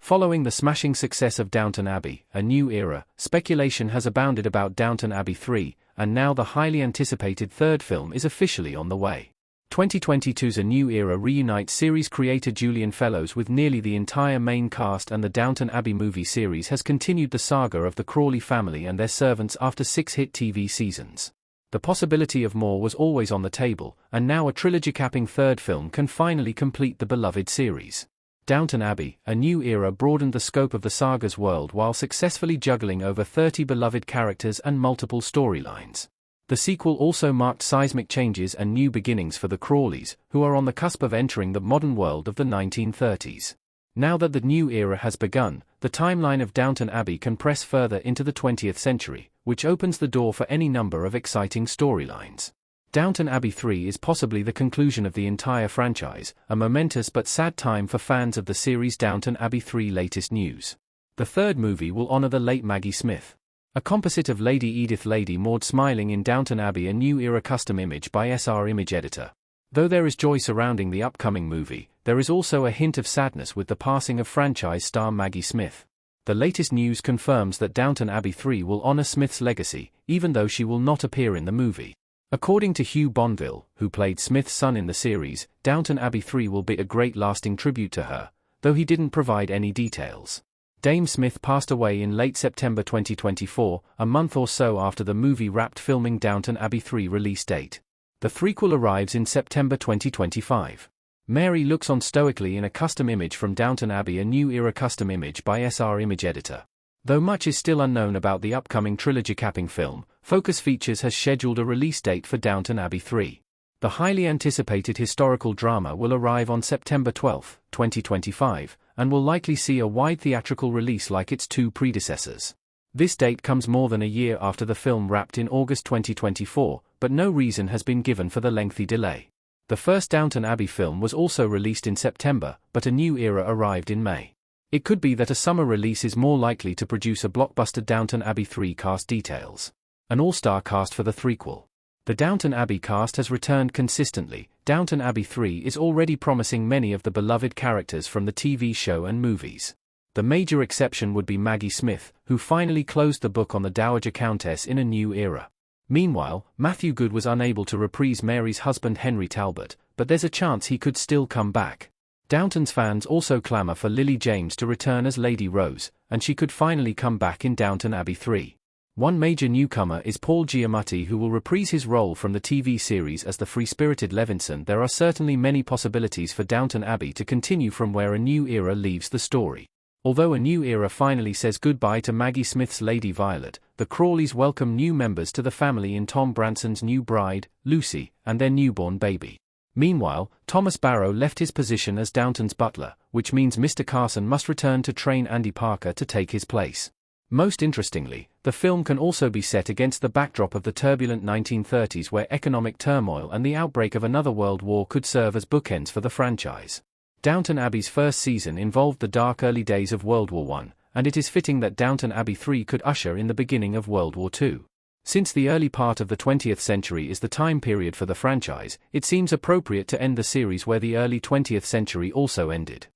Following the smashing success of Downton Abbey, A New Era, speculation has abounded about Downton Abbey 3, and now the highly anticipated third film is officially on the way. 2022's A New Era reunites series creator Julian Fellowes with nearly the entire main cast, and the Downton Abbey movie series has continued the saga of the Crawley family and their servants after 6 hit TV seasons. The possibility of more was always on the table, and now a trilogy-capping third film can finally complete the beloved series. Downton Abbey, A New Era broadened the scope of the saga's world while successfully juggling over 30 beloved characters and multiple storylines. The sequel also marked seismic changes and new beginnings for the Crawleys, who are on the cusp of entering the modern world of the 1930s. Now that the new era has begun, the timeline of Downton Abbey can press further into the 20th century, which opens the door for any number of exciting storylines. Downton Abbey 3 is possibly the conclusion of the entire franchise, a momentous but sad time for fans of the series. Downton Abbey 3 latest news. The third movie will honor the late Maggie Smith. A composite of Lady Edith Lady Maud smiling in Downton Abbey, A New Era custom image by SR Image Editor. Though there is joy surrounding the upcoming movie, there is also a hint of sadness with the passing of franchise star Maggie Smith. The latest news confirms that Downton Abbey 3 will honor Smith's legacy, even though she will not appear in the movie. According to Hugh Bonville, who played Smith's son in the series, Downton Abbey 3 will be a great lasting tribute to her, though he didn't provide any details. Dame Smith passed away in late September 2024, a month or so after the movie wrapped filming. Downton Abbey 3 release date. The threequel arrives in September 2025. Mary looks on stoically in a custom image from Downton Abbey, A New Era custom image by SR Image Editor. Though much is still unknown about the upcoming trilogy-capping film, Focus Features has scheduled a release date for Downton Abbey 3. The highly anticipated historical drama will arrive on September 12, 2025, and will likely see a wide theatrical release like its two predecessors. This date comes more than a year after the film wrapped in August 2024, but no reason has been given for the lengthy delay. The first Downton Abbey film was also released in September, but A New Era arrived in May. It could be that a summer release is more likely to produce a blockbuster. Downton Abbey 3 cast details. An all-star cast for the threequel. The Downton Abbey cast has returned consistently. Downton Abbey 3 is already promising many of the beloved characters from the TV show and movies. The major exception would be Maggie Smith, who finally closed the book on the Dowager Countess in A New Era. Meanwhile, Matthew Goode was unable to reprise Mary's husband Henry Talbot, but there's a chance he could still come back. Downton's fans also clamour for Lily James to return as Lady Rose, and she could finally come back in Downton Abbey 3. One major newcomer is Paul Giamatti, who will reprise his role from the TV series as the free-spirited Levinson. There are certainly many possibilities for Downton Abbey to continue from where A New Era leaves the story. Although A New Era finally says goodbye to Maggie Smith's Lady Violet, the Crawleys welcome new members to the family in Tom Branson's new bride, Lucy, and their newborn baby. Meanwhile, Thomas Barrow left his position as Downton's butler, which means Mr. Carson must return to train Andy Parker to take his place. Most interestingly, the film can also be set against the backdrop of the turbulent 1930s, where economic turmoil and the outbreak of another world war could serve as bookends for the franchise. Downton Abbey's first season involved the dark early days of World War I, and it is fitting that Downton Abbey 3 could usher in the beginning of World War II. Since the early part of the 20th century is the time period for the franchise, it seems appropriate to end the series where the early 20th century also ended.